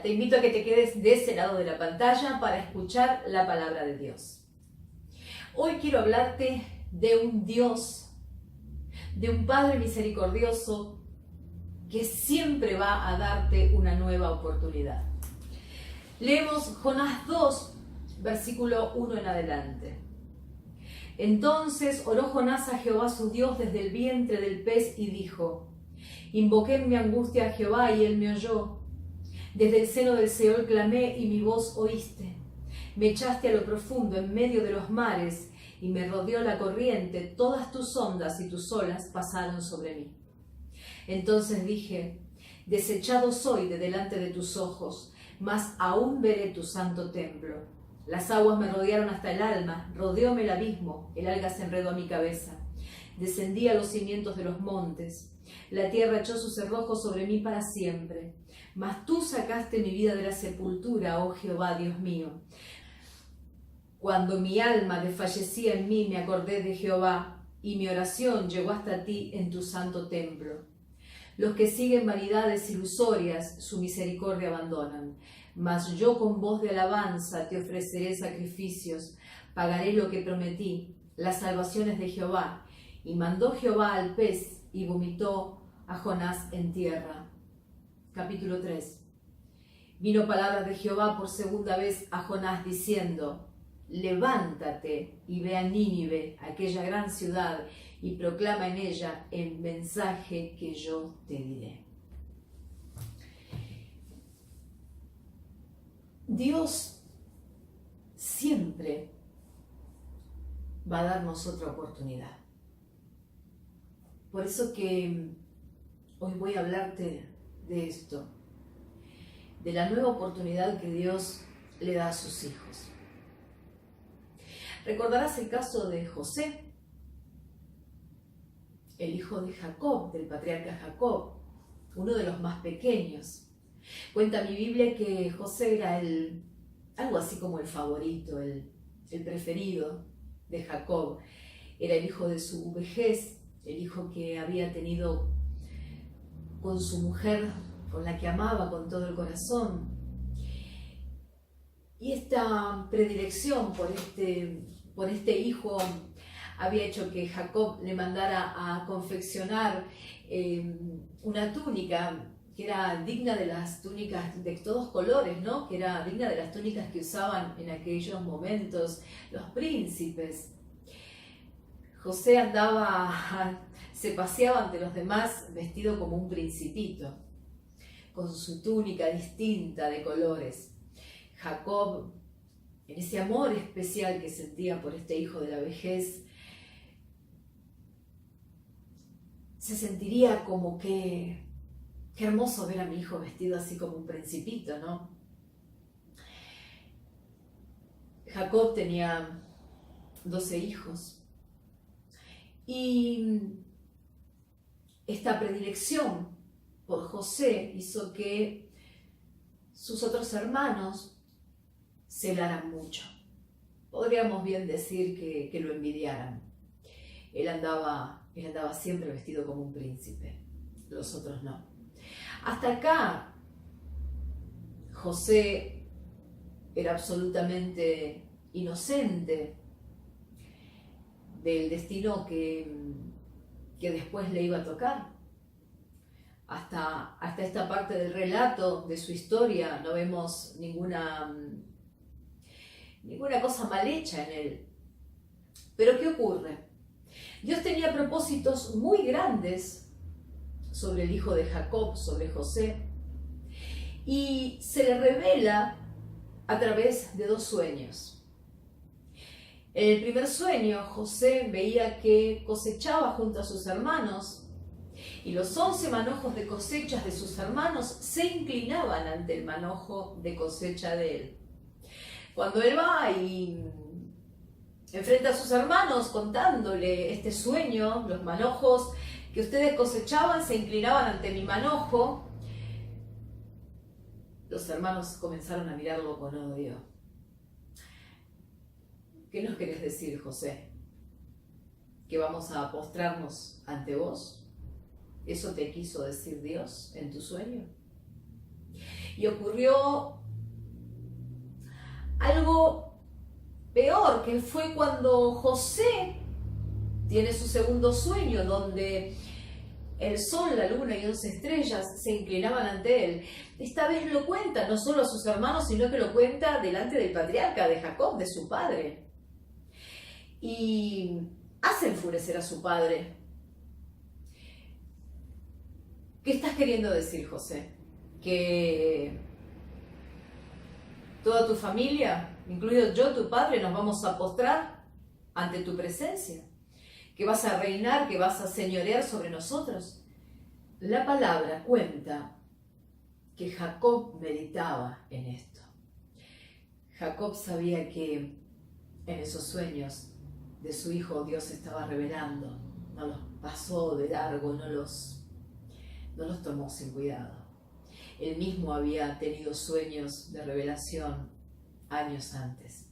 te invito a que te quedes de ese lado de la pantalla para escuchar la palabra de Dios. Hoy quiero hablarte de un Dios, de un Padre misericordioso que siempre va a darte una nueva oportunidad. Leemos Jonás 2, versículo 1 en adelante. Entonces oró Jonás a Jehová su Dios desde el vientre del pez y dijo: Invoqué en mi angustia a Jehová y él me oyó. Desde el seno del Seol clamé y mi voz oíste. Me echaste a lo profundo en medio de los mares y me rodeó la corriente, todas tus ondas y tus olas pasaron sobre mí. Entonces dije: desechado soy de delante de tus ojos, mas aún veré tu santo templo. Las aguas me rodearon hasta el alma, rodeóme el abismo, el alga se enredó a mi cabeza. Descendí a los cimientos de los montes. La tierra echó sus cerrojos sobre mí para siempre. Mas tú sacaste mi vida de la sepultura, oh Jehová, Dios mío. Cuando mi alma desfallecía en mí, me acordé de Jehová, y mi oración llegó hasta ti en tu santo templo. Los que siguen vanidades ilusorias, su misericordia abandonan. Mas yo con voz de alabanza te ofreceré sacrificios, pagaré lo que prometí, las salvaciones de Jehová. Y mandó Jehová al pez, y vomitó a Jonás en tierra. Capítulo 3. Vino palabra de Jehová por segunda vez a Jonás diciendo: levántate y ve a Nínive, aquella gran ciudad, y proclama en ella el mensaje que yo te diré. Dios siempre va a darnos otra oportunidad. Por eso que hoy voy a hablarte de esto, de la nueva oportunidad que Dios le da a sus hijos. Recordarás el caso de José, el hijo de Jacob, del patriarca Jacob, uno de los más pequeños. Cuenta mi Biblia que José era algo así como el favorito, el preferido de Jacob. Era el hijo de su vejez, el hijo que había tenido con su mujer, con la que amaba con todo el corazón. Y esta predilección por este hijo había hecho que Jacob le mandara a confeccionar una túnica que era digna de las túnicas de todos colores, ¿no? Que era digna de las túnicas que usaban en aquellos momentos los príncipes. José se paseaba ante los demás vestido como un principito, con su túnica distinta de colores. Jacob, en ese amor especial que sentía por este hijo de la vejez, se sentiría como que qué hermoso ver a mi hijo vestido así como un principito, ¿no? Jacob tenía 12 hijos y esta predilección por José hizo que sus otros hermanos celaran mucho. Podríamos bien decir que lo envidiaran. Él andaba siempre vestido como un príncipe, los otros no. Hasta acá, José era absolutamente inocente del destino que después le iba a tocar. Hasta esta parte del relato de su historia no vemos ninguna cosa mal hecha en él. Pero ¿qué ocurre? Dios tenía propósitos muy grandes sobre el hijo de Jacob, sobre José, y se le revela a través de 2 sueños. En el primer sueño, José veía que cosechaba junto a sus hermanos, y los 11 manojos de cosechas de sus hermanos se inclinaban ante el manojo de cosecha de él. Cuando él va y enfrenta a sus hermanos contándole este sueño, los manojos que ustedes cosechaban se inclinaban ante mi manojo, los hermanos comenzaron a mirarlo con odio. ¿Qué nos querés decir, José? ¿Que vamos a postrarnos ante vos? ¿Eso te quiso decir Dios en tu sueño? Y ocurrió algo peor, que fue cuando José tiene su segundo sueño, donde el sol, la luna y 11 estrellas se inclinaban ante él. Esta vez lo cuenta no solo a sus hermanos, sino que lo cuenta delante del patriarca, de Jacob, de su padre. Y hace enfurecer a su padre. ¿Qué estás queriendo decir, José? ¿Que toda tu familia, incluido yo, tu padre, nos vamos a postrar ante tu presencia? ¿Que vas a reinar, que vas a señorear sobre nosotros? La palabra cuenta que Jacob meditaba en esto. Jacob sabía que en esos sueños de su hijo Dios estaba revelando. No los pasó de largo, no los tomó sin cuidado. Él mismo había tenido sueños de revelación años antes.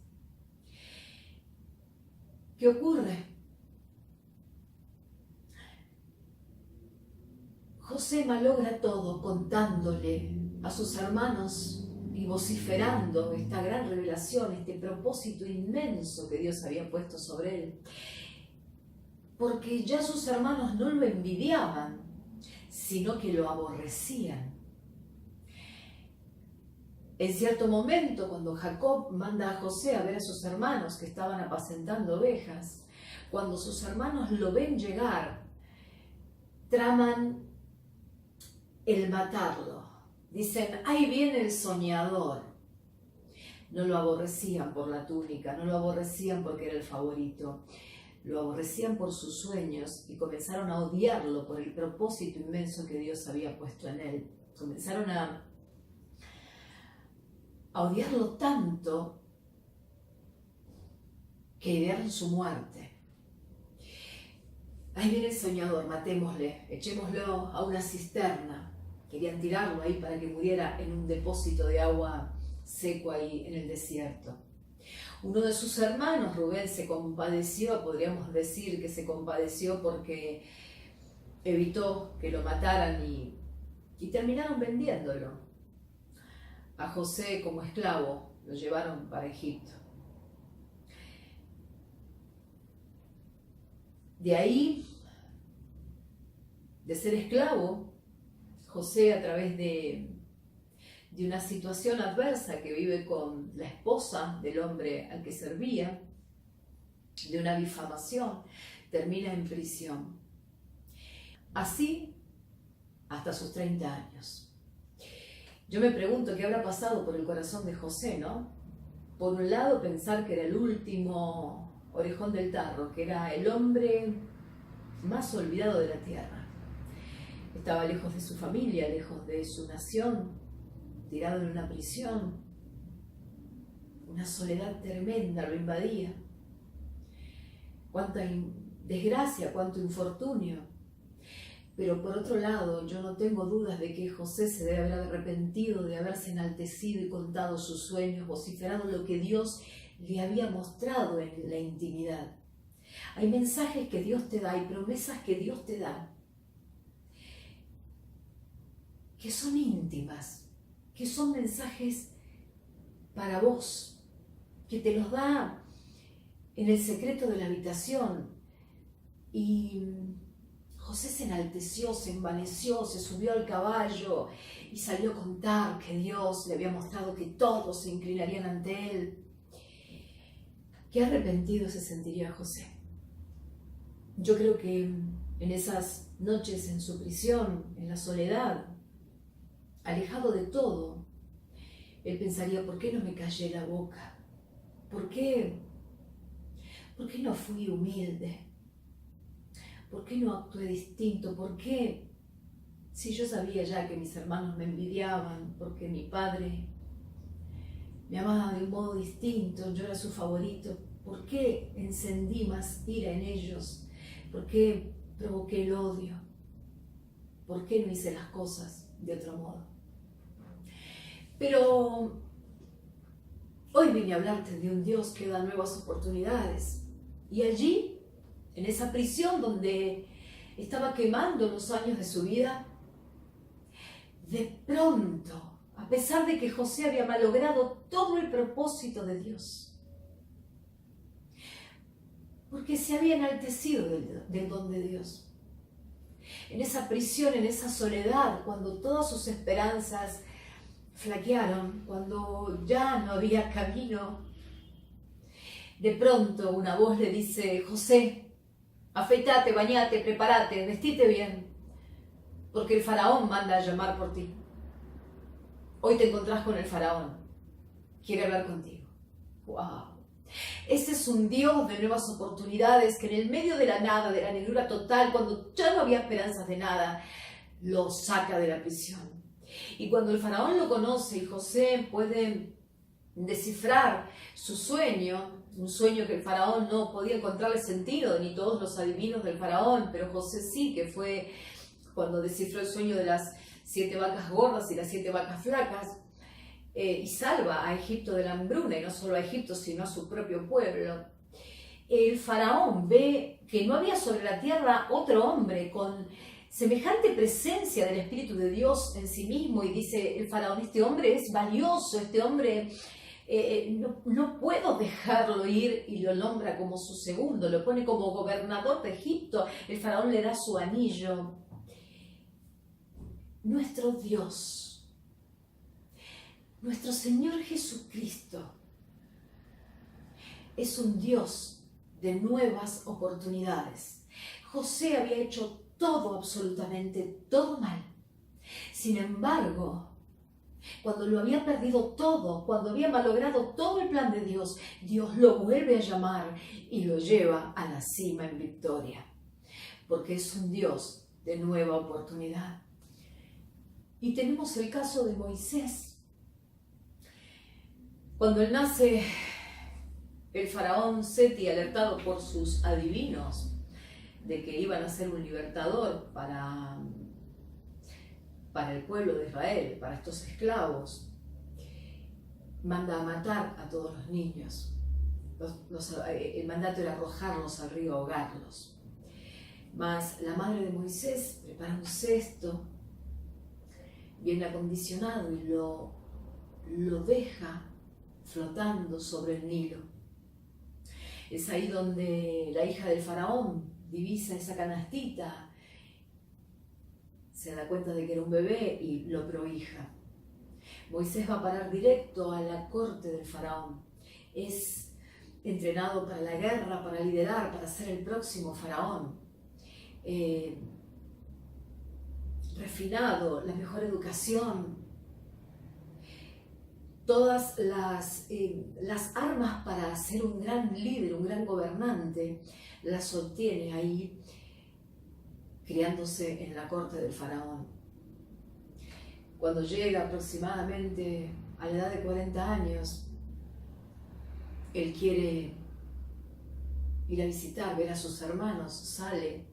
¿Qué ocurre? José malogra todo contándole a sus hermanos y vociferando esta gran revelación, este propósito inmenso que Dios había puesto sobre él. Porque ya sus hermanos no lo envidiaban, sino que lo aborrecían. En cierto momento, cuando Jacob manda a José a ver a sus hermanos que estaban apacentando ovejas, cuando sus hermanos lo ven llegar, traman el matarlo. Dicen, ahí viene el soñador. No lo aborrecían por la túnica, no lo aborrecían porque era el favorito. Lo aborrecían por sus sueños y comenzaron a odiarlo por el propósito inmenso que Dios había puesto en él. Comenzaron a odiarlo tanto que idearon su muerte. Ahí viene el soñador, matémosle, echémoslo a una cisterna. Querían tirarlo ahí para que muriera en un depósito de agua seco ahí en el desierto. Uno de sus hermanos, Rubén, se compadeció, podríamos decir que se compadeció porque evitó que lo mataran y terminaron vendiéndolo a José como esclavo, lo llevaron para Egipto. De ahí, de ser esclavo, José, a través de una situación adversa que vive con la esposa del hombre al que servía, de una difamación, termina en prisión. Así hasta sus 30 años. Yo me pregunto qué habrá pasado por el corazón de José, ¿no? Por un lado, pensar que era el último orejón del tarro, que era el hombre más olvidado de la tierra. Estaba lejos de su familia, lejos de su nación, tirado en una prisión. Una soledad tremenda lo invadía. Cuánta desgracia, cuánto infortunio. Pero por otro lado, yo no tengo dudas de que José se debe haber arrepentido de haberse enaltecido y contado sus sueños, vociferado lo que Dios le había mostrado en la intimidad. Hay mensajes que Dios te da, hay promesas que Dios te da, que son íntimas, que son mensajes para vos, que te los da en el secreto de la habitación. Y José se enalteció, se envaneció, se subió al caballo y salió a contar que Dios le había mostrado que todos se inclinarían ante él. Qué arrepentido se sentiría José. Yo creo que en esas noches en su prisión, en la soledad, alejado de todo, él pensaría, ¿por qué no me callé la boca? ¿Por qué no fui humilde? ¿Por qué no actué distinto? ¿Por qué, si yo sabía ya que mis hermanos me envidiaban, porque mi padre me amaba de un modo distinto, yo era su favorito, ¿por qué encendí más ira en ellos? ¿Por qué provoqué el odio? ¿Por qué no hice las cosas de otro modo? Pero hoy vine a hablarte de un Dios que da nuevas oportunidades. Y allí, en esa prisión donde estaba quemando los años de su vida, de pronto a pesar de que José había malogrado todo el propósito de Dios, porque se había enaltecido del don de Dios. En esa prisión, en esa soledad, cuando todas sus esperanzas flaquearon, cuando ya no había camino, de pronto una voz le dice: José, afeitate, bañate, prepárate, vestite bien, porque el faraón manda a llamar por ti. Hoy te encontrás con el faraón, quiere hablar contigo. ¡Wow! Ese es un Dios de nuevas oportunidades que en el medio de la nada, de la negrura total, cuando ya no había esperanzas de nada, lo saca de la prisión. Y cuando el faraón lo conoce y José puede descifrar su sueño, un sueño que el faraón no podía encontrarle sentido, ni todos los adivinos del faraón, pero José sí, que fue cuando descifró el sueño de las 7 vacas gordas y las 7 vacas flacas, y salva a Egipto de la hambruna, y no solo a Egipto, sino a su propio pueblo. El faraón ve que no había sobre la tierra otro hombre con semejante presencia del Espíritu de Dios en sí mismo, y dice el faraón: este hombre es valioso, este hombre no puedo dejarlo ir, y lo nombra como su segundo, lo pone como gobernador de Egipto. El faraón le da su anillo. Nuestro Dios, nuestro Señor Jesucristo, es un Dios de nuevas oportunidades. José había hecho todo, absolutamente todo mal. Sin embargo, cuando lo había perdido todo, cuando había malogrado todo el plan de Dios, Dios lo vuelve a llamar y lo lleva a la cima en victoria, porque es un Dios de nueva oportunidad. Y tenemos el caso de Moisés. Cuando él nace, el faraón Seti, alertado por sus adivinos de que iban a ser un libertador para el pueblo de Israel, para estos esclavos, manda a matar a todos los niños. El mandato era arrojarlos al río, ahogarlos. Mas la madre de Moisés prepara un cesto bien acondicionado y lo deja flotando sobre el Nilo. Es ahí donde la hija del faraón divisa esa canastita, se da cuenta de que era un bebé y lo prohija. Moisés va a parar directo a la corte del faraón. Es entrenado para la guerra, para liderar, para ser el próximo faraón. Refinado, la mejor educación, todas las armas para ser un gran líder, un gran gobernante, las obtiene ahí, criándose en la corte del faraón. Cuando llega aproximadamente a la edad de 40 años, él quiere ir a visitar, ver a sus hermanos, sale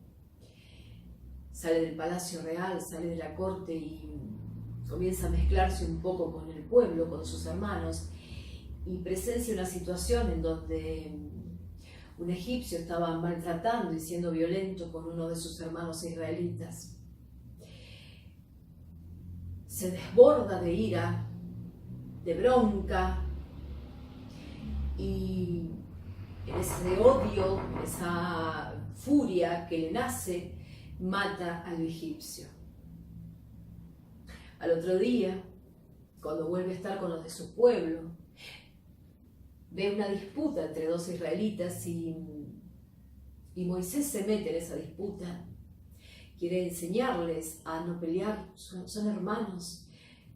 del palacio real, sale de la corte y comienza a mezclarse un poco con el pueblo, con sus hermanos, y presencia una situación en donde un egipcio estaba maltratando y siendo violento con uno de sus hermanos israelitas. Se desborda de ira, de bronca, y en ese odio, en esa furia que le nace, mata al egipcio. Al otro día, cuando vuelve a estar con los de su pueblo, ve una disputa entre dos israelitas y Moisés se mete en esa disputa. Quiere enseñarles a no pelear, son hermanos,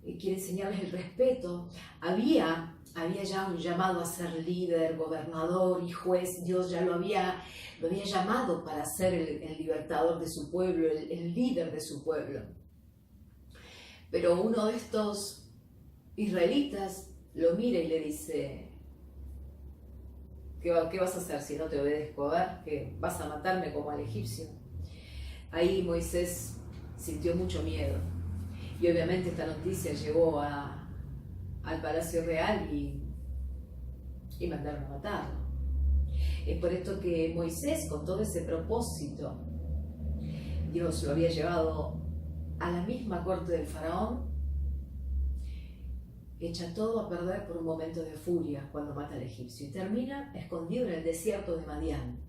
quiere enseñarles el respeto. Había ya un llamado a ser líder, gobernador y juez. Dios ya lo había llamado para ser el libertador de su pueblo, el líder de su pueblo. Pero uno de estos israelitas lo mira y le dice: ¿qué vas a hacer si no te obedezco? A ver, ¿que vas a matarme como al egipcio? Ahí Moisés sintió mucho miedo. Y obviamente esta noticia llegó al Palacio Real y mandaron a matarlo. Es por esto que Moisés, con todo ese propósito, Dios lo había llevado a la misma corte del faraón, echa todo a perder por un momento de furia cuando mata al egipcio y termina escondido en el desierto de Madián.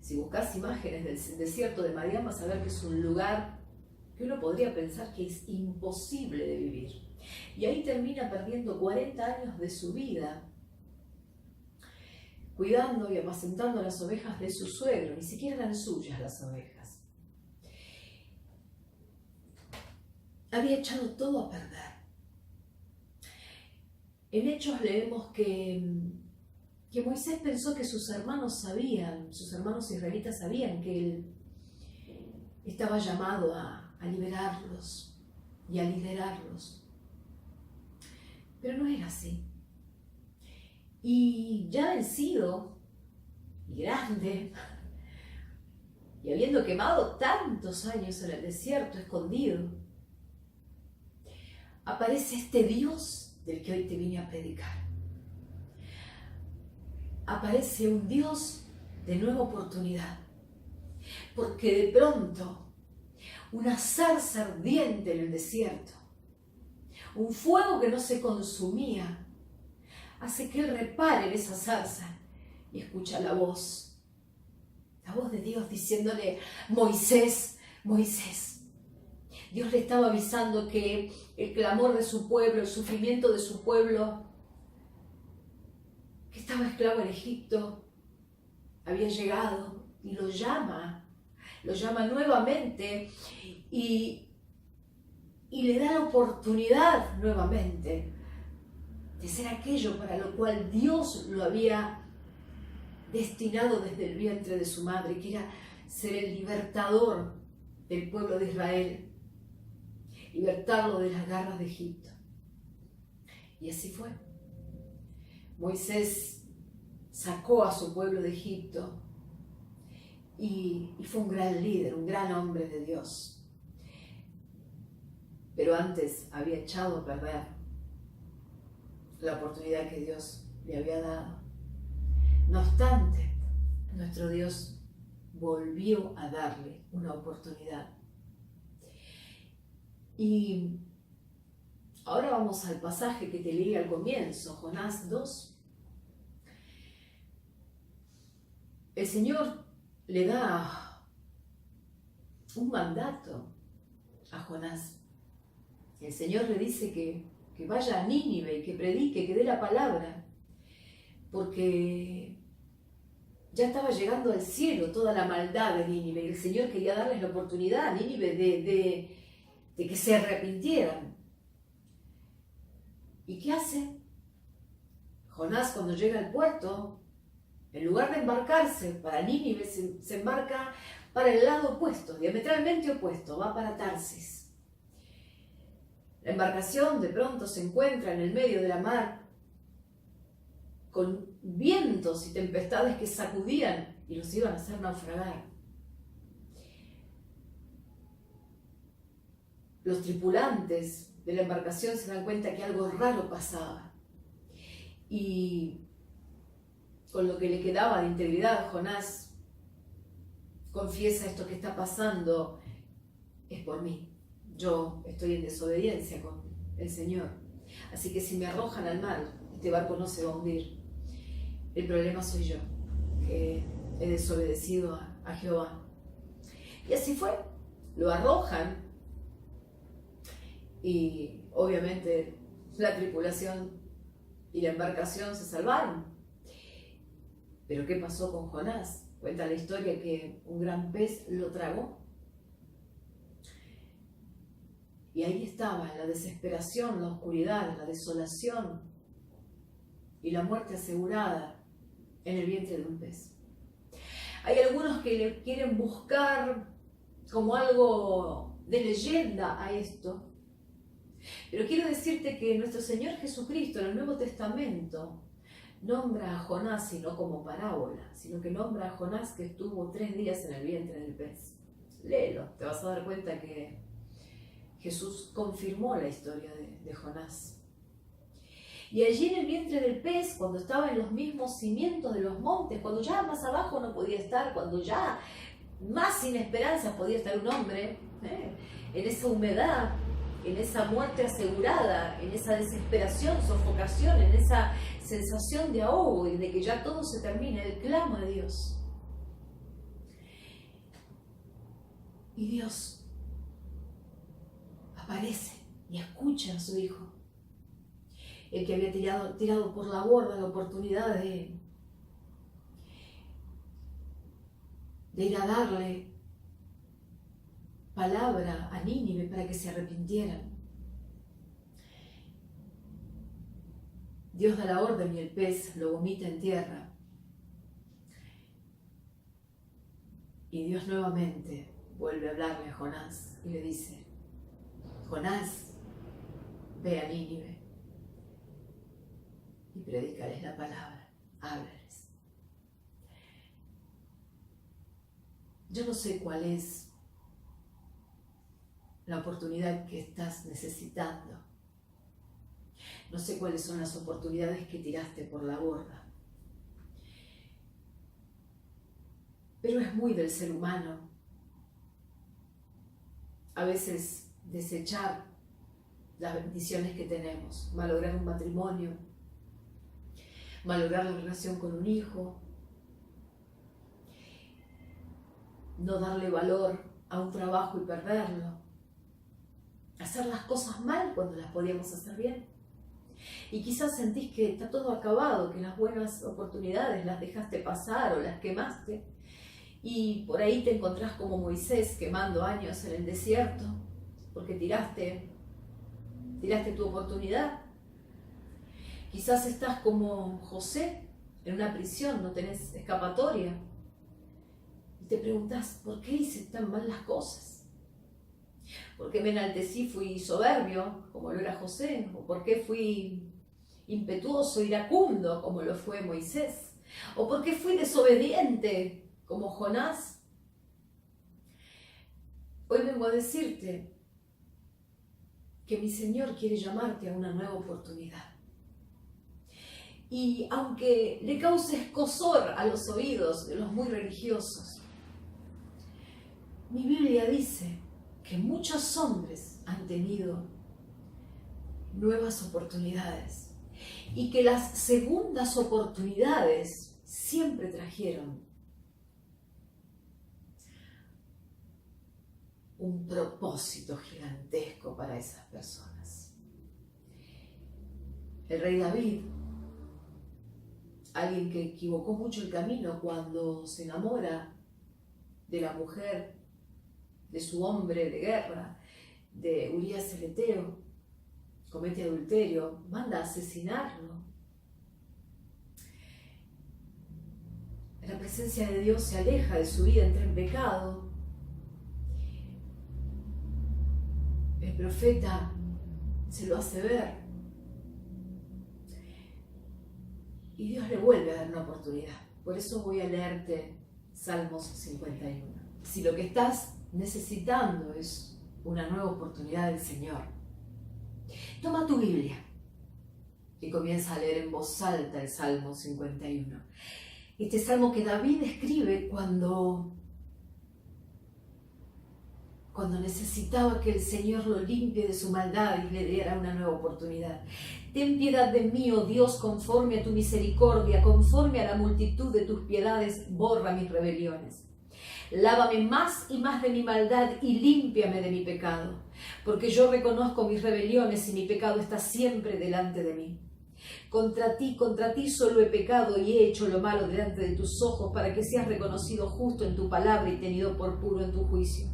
Si buscas imágenes del desierto de Madián vas a ver que es un lugar que uno podría pensar que es imposible de vivir. Y ahí termina perdiendo 40 años de su vida cuidando y apacentando las ovejas de su suegro, ni siquiera eran suyas las ovejas. Había echado todo a perder. En Hechos leemos que Moisés pensó que sus hermanos israelitas sabían que él estaba llamado a liberarlos y a liderarlos. Pero no era así. Y ya vencido y grande, y habiendo quemado tantos años en el desierto escondido, aparece este Dios del que hoy te vine a predicar. Aparece un Dios de nueva oportunidad, porque de pronto una zarza ardiente en el desierto, un fuego que no se consumía, hace que él repare en esa zarza y escucha la voz de Dios diciéndole: Moisés, Moisés. Dios le estaba avisando que el clamor de su pueblo, el sufrimiento de su pueblo, que estaba esclavo en Egipto, había llegado, y lo llama nuevamente y le da la oportunidad nuevamente de ser aquello para lo cual Dios lo había destinado desde el vientre de su madre, que era ser el libertador del pueblo de Israel, libertarlo de las garras de Egipto. Y así fue. Moisés sacó a su pueblo de Egipto y fue un gran líder, un gran hombre de Dios. Pero antes había echado a perder la oportunidad que Dios le había dado. No obstante, nuestro Dios volvió a darle una oportunidad. Y ahora vamos al pasaje que te leí al comienzo, Jonás 2. El Señor le da un mandato a Jonás. El Señor le dice que vaya a Nínive y que predique, que dé la palabra, porque ya estaba llegando al cielo toda la maldad de Nínive y el Señor quería darles la oportunidad a Nínive de que se arrepintieran. ¿Y qué hace? Jonás, cuando llega al puerto, en lugar de embarcarse para Nínive, se embarca para el lado opuesto, diametralmente opuesto, va para Tarsis. La embarcación de pronto se encuentra en el medio de la mar, con vientos y tempestades que sacudían y los iban a hacer naufragar. Los tripulantes de la embarcación se dan cuenta que algo raro pasaba. Y con lo que le quedaba de integridad, Jonás confiesa: esto que está pasando es por mí. Yo estoy en desobediencia con el Señor. Así que si me arrojan al mar, este barco no se va a hundir. El problema soy yo, que he desobedecido a Jehová. Y así fue. Lo arrojan y obviamente la tripulación y la embarcación se salvaron. Pero ¿qué pasó con Jonás? Cuenta la historia que un gran pez lo tragó. Y ahí estaba la desesperación, la oscuridad, la desolación y la muerte asegurada en el vientre de un pez. Hay algunos que le quieren buscar como algo de leyenda a esto. Pero quiero decirte que nuestro Señor Jesucristo en el Nuevo Testamento nombra a Jonás, y no como parábola, sino que nombra a Jonás que estuvo 3 días en el vientre del pez. Léelo, te vas a dar cuenta que Jesús confirmó la historia de Jonás. Y allí en el vientre del pez, cuando estaba en los mismos cimientos de los montes, cuando ya más abajo no podía estar, cuando ya más sin esperanza podía estar un hombre, en esa humedad, en esa muerte asegurada, en esa desesperación, sofocación, en esa sensación de ahogo y de que ya todo se termina, él clama a Dios. Y Dios aparece y escucha a su hijo. El que había tirado por la borda la oportunidad de ir a darle palabra a Nínive para que se arrepintieran. Dios da la orden y el pez lo vomita en tierra. Y Dios nuevamente vuelve a hablarle a Jonás y le dice: Jonás, ve a Nínive y predícales la palabra, háblales. Yo no sé cuál es la oportunidad que estás necesitando. No sé cuáles son las oportunidades que tiraste por la borda. Pero es muy del ser humano a veces desechar las bendiciones que tenemos, malograr un matrimonio, malograr la relación con un hijo, no darle valor a un trabajo y perderlo, hacer las cosas mal cuando las podíamos hacer bien. Y quizás sentís que está todo acabado, que las buenas oportunidades las dejaste pasar o las quemaste. Y por ahí te encontrás como Moisés quemando años en el desierto porque tiraste tu oportunidad. Quizás estás como José en una prisión, no tenés escapatoria. Y te preguntás, ¿por qué hice tan mal las cosas? ¿Por qué me enaltecí, fui soberbio, como lo era José? ¿O por qué fui impetuoso, iracundo, como lo fue Moisés? ¿O por qué fui desobediente, como Jonás? Hoy vengo a decirte que mi Señor quiere llamarte a una nueva oportunidad. Y aunque le cause escozor a los oídos de los muy religiosos, mi Biblia dice que muchos hombres han tenido nuevas oportunidades y que las segundas oportunidades siempre trajeron un propósito gigantesco para esas personas. El rey David, alguien que equivocó mucho el camino cuando se enamora de la mujer de su hombre de guerra, de Urías el Eteo, comete adulterio, manda a asesinarlo. La presencia de Dios se aleja de su vida, entra en pecado. El profeta se lo hace ver y Dios le vuelve a dar una oportunidad. Por eso voy a leerte Salmos 51. Si lo que estás necesitando es una nueva oportunidad del Señor, toma tu Biblia y comienza a leer en voz alta el Salmo 51. Este salmo que David escribe cuando necesitaba que el Señor lo limpie de su maldad y le diera una nueva oportunidad. Ten piedad de mí, oh Dios, conforme a tu misericordia, conforme a la multitud de tus piedades, borra mis rebeliones. Lávame más y más de mi maldad y límpiame de mi pecado, porque yo reconozco mis rebeliones y mi pecado está siempre delante de mí. Contra ti solo he pecado y he hecho lo malo delante de tus ojos, para que seas reconocido justo en tu palabra y tenido por puro en tu juicio.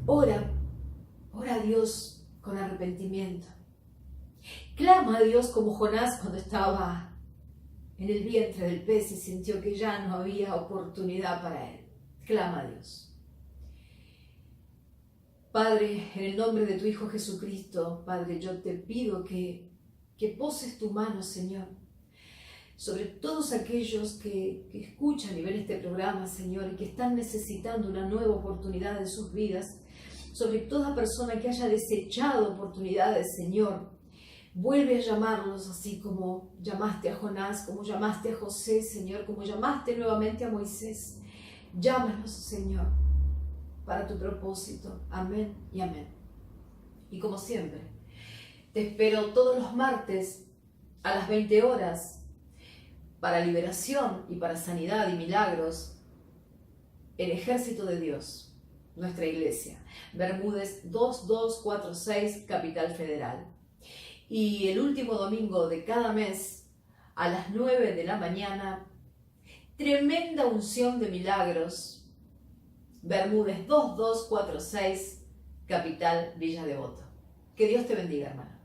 Ora a Dios con arrepentimiento. Clama a Dios como Jonás cuando estaba en el vientre del pez y sintió que ya no había oportunidad para él. Clama a Dios. Padre, en el nombre de tu Hijo Jesucristo, Padre, yo te pido que poses tu mano, Señor, sobre todos aquellos que escuchan y ven este programa, Señor, y que están necesitando una nueva oportunidad en sus vidas, sobre toda persona que haya desechado oportunidades, Señor. Vuelve a llamarlos así como llamaste a Jonás, como llamaste a José, Señor, como llamaste nuevamente a Moisés. Llámalos, Señor. para tu propósito. Amén y amén. Y como siempre, te espero todos los martes a las 20 horas para liberación y para sanidad y milagros. El Ejército de Dios, nuestra iglesia, Bermúdez 2246, Capital Federal. Y el último domingo de cada mes, a las 9 de la mañana, tremenda unción de milagros, Bermúdez 2246, Capital Villa Devoto. Que Dios te bendiga, hermano.